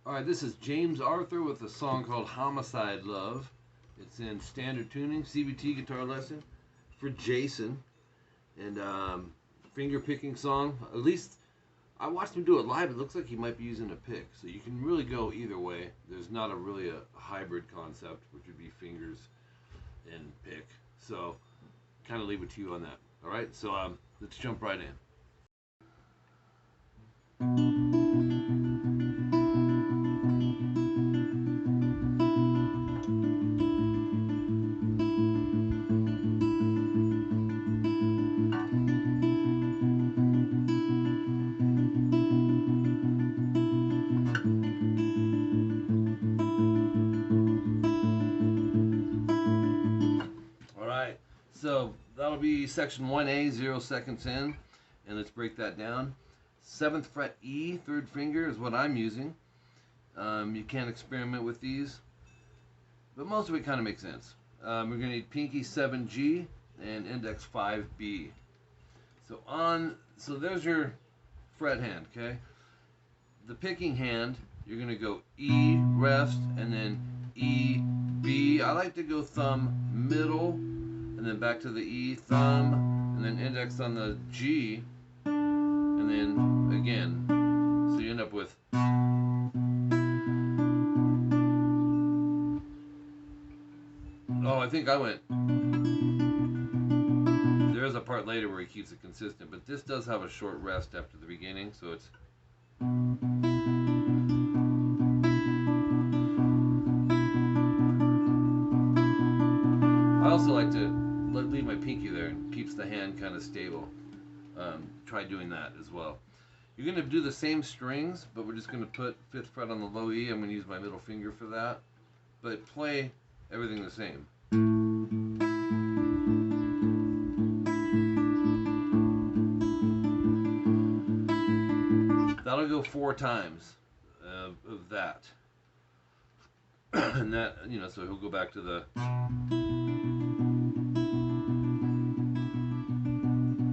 Alright, this is James Arthur with a song called Homicide Love. It's in standard tuning, CVT guitar lesson for Jason. And finger picking song. At least I watched him do it live. It looks like he might be using a pick. So you can really go either way. There's not really a hybrid concept, which would be fingers and pick. So kind of leave it to you on that. Alright, so let's jump right in. Alright, so that'll be section 1A, 0 seconds in. And let's break that down. 7th fret E, 3rd finger is what I'm using. You can experiment with these, but most of it kind of makes sense. We're going to need pinky 7G and index 5B. So there's your fret hand, okay? The picking hand, you're going to go E, rest, and then E, B. I like to go thumb, middle, and then back to the E, thumb, and then index on the G, and then again. So you end up with I think I went. There is a part later where he keeps it consistent, but this does have a short rest after the beginning, so it's. I also like to leave my pinky there and keeps the hand kind of stable. Try doing that as well. You're going to do the same strings, but we're just going to put 5th fret on the low E. I'm going to use my middle finger for that. But play everything the same. That'll go 4 times of that. And that, so he'll go back to the.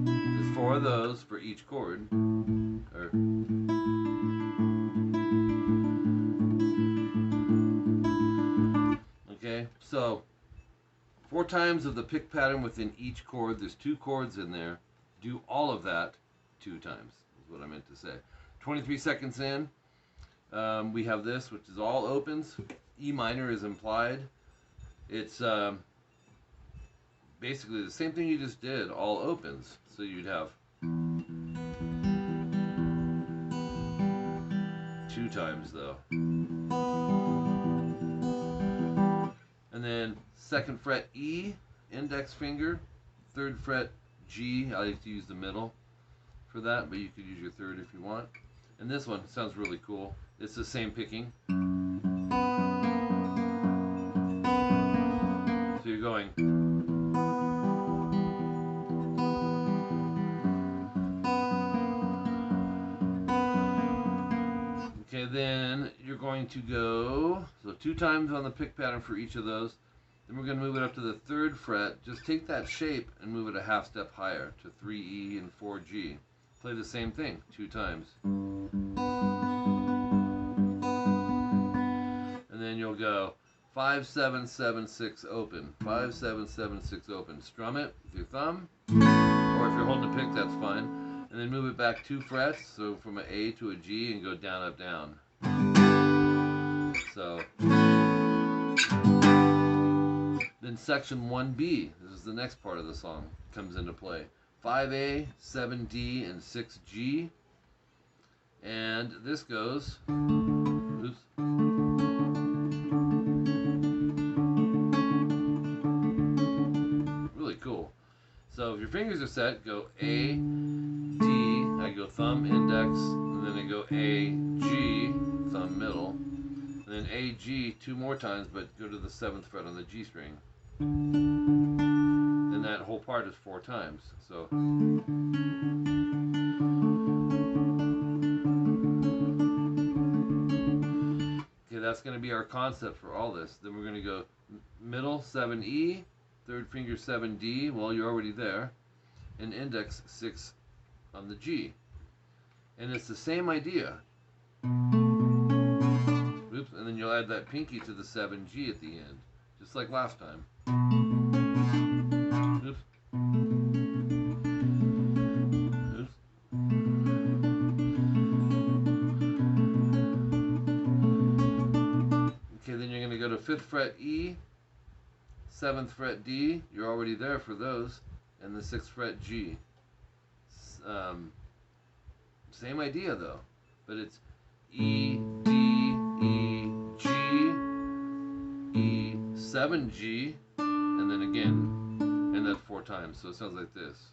There's 4 of those for each chord. Okay, so 4 times of the pick pattern within each chord. There's 2 chords in there. Do all of that 2 times, is what I meant to say. 23 seconds in, we have this, which is all opens. E minor is implied. It's basically the same thing you just did, all opens. So you'd have 2 times though. And then 2nd fret E, index finger, 3rd fret G. I like to use the middle for that, but you could use your 3rd if you want. And this one sounds really cool. It's the same picking. So you're going. Okay, then you're going to go, so 2 times on the pick pattern for each of those. Then we're going to move it up to the 3rd fret. Just take that shape and move it a half step higher to 3E and 4G. Play the same thing 2 times. And then you'll go 5, 7, 7, 6 open. 5, 7, 7, 6 open. Strum it with your thumb, or if you're holding a pick, that's fine. And then move it back 2 frets, so from an A to a G, and go down, up, down. So then section 1B, this is the next part of the song, comes into play. 5A, 7D, and 6G. And this goes. Oops. Really cool. So if your fingers are set, go A, D, I go thumb, index, and then I go A, G, thumb, middle, and then A, G 2 more times, but go to the 7th fret on the G string. And that whole part is 4 times. So. Okay, that's going to be our concept for all this. Then we're going to go middle 7E, 3rd finger 7D, well, you're already there, and index 6 on the G. And it's the same idea. add that pinky to the 7G at the end, just like last time. Oops. Oops. Okay, then you're going to go to 5th fret E, 7th fret D, you're already there for those, and the 6th fret G. Same idea though, but it's E, D, E, G, E, 7G, and then again, and that 4 times, so it sounds like this.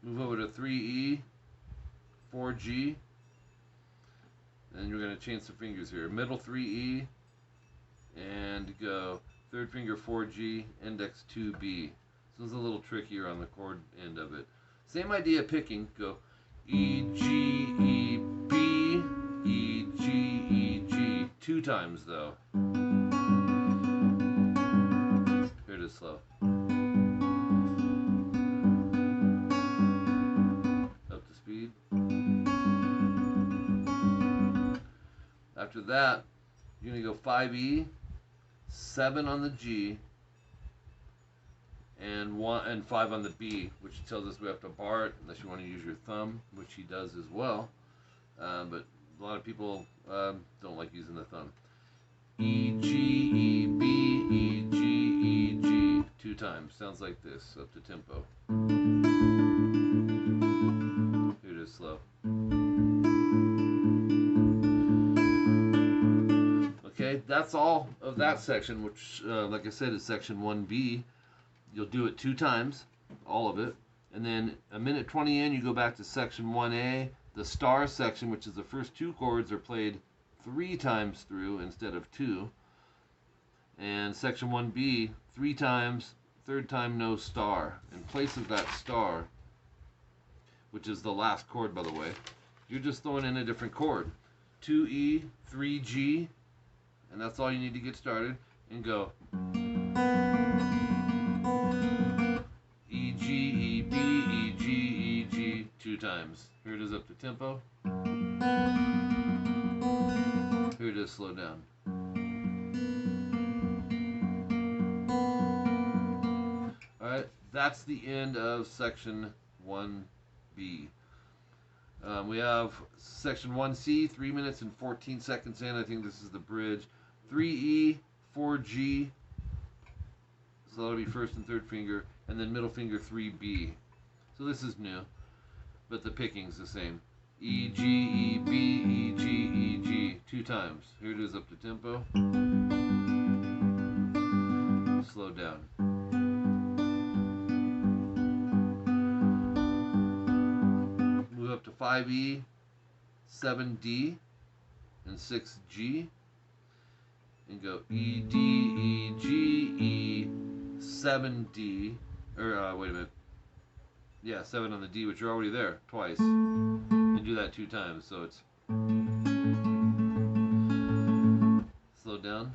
Move over to 3E, 4G, and you're going to change some fingers here. Middle 3E, and go 3rd finger 4G, index 2B. So it's a little trickier on the chord end of it. Same idea picking. Go E, G, E, B, E, G, E, G. 2 times though. Here it is slow. Up to speed. After that, you're going to go 5E, 7 on the G, and 5 on the B, which tells us we have to bar it unless you want to use your thumb, which he does as well. But a lot of people don't like using the thumb. E, G, E, B, E, G, E, G. 2 times. Sounds like this, up to tempo. Here it is slow. Okay, that's all of that section, which, like I said, is section 1B. You'll do it 2 times, all of it. And then a minute 20 in, you go back to section 1A. The star section, which is the first 2 chords, are played 3 times through instead of 2. And section 1B, 3 times, 3rd time no star. In place of that star, which is the last chord, by the way, you're just throwing in a different chord. 2E, 3G, and that's all you need to get started. And go E, G, E, B, E, G, E, G, 2 times. Here it is up to tempo. Here it is slow down. Alright, that's the end of section 1B. We have section 1C, 3 minutes and 14 seconds in. I think this is the bridge. 3E, 4G, so that'll be 1st and 3rd finger, and then middle finger 3B. So this is new, but the picking's the same. E, G, E, B, E, G, E, G. 2 times. Here it is up to tempo. Slow down. Move up to 5E, 7D, and 6G. And go E, D, E, G, E, 7D, or wait a minute, yeah, 7 on the D, which you're already there, twice, and do that 2 times, so it's, slow down,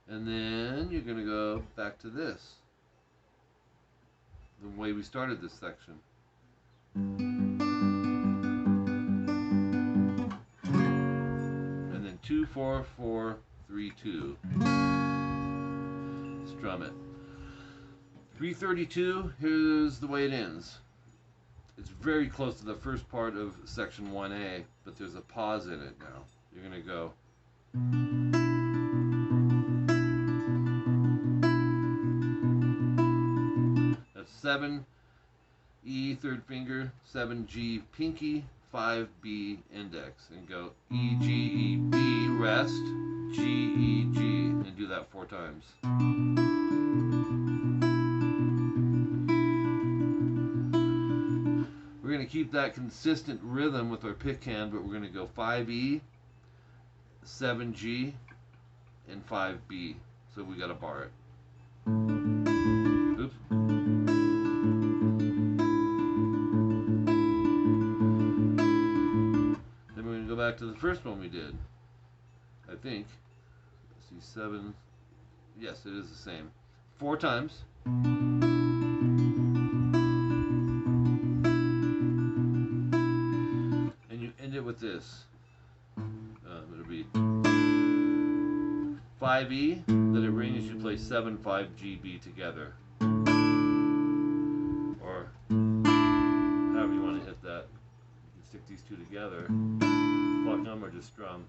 and then you're going to go back to this, the way we started this section. And then 2, 4, 4, 3, 2. Strum it. 332, here's the way it ends. It's very close to the first part of section 1A, but there's a pause in it now. You're going to go. That's 7, E, 3rd finger, 7G, pinky, 5B, index, and go E, G, E, B, rest, G, E, G, and do that 4 times. We're going to keep that consistent rhythm with our pick hand, but we're going to go 5E, 7G, and 5B. So we got to bar it. Oops. Then we're going to go back to the first one we did. I think. Let's see, 7. Yes, it is the same. 4 times. And you end it with this. It'll be 5E, then it rings, you play 7, 5, G, B together. Or however you want to hit that. You can stick these two together, pluck them, or just strum.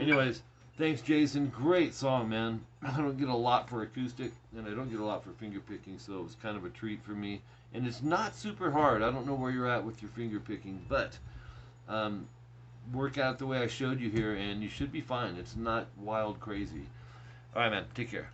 Anyways, thanks Jason, great song, man. I don't get a lot for acoustic, and I don't get a lot for finger picking, so it was kind of a treat for me. And it's not super hard. I don't know where you're at with your finger picking, but work out the way I showed you here, and you should be fine. It's not wild crazy. All right, man, take care.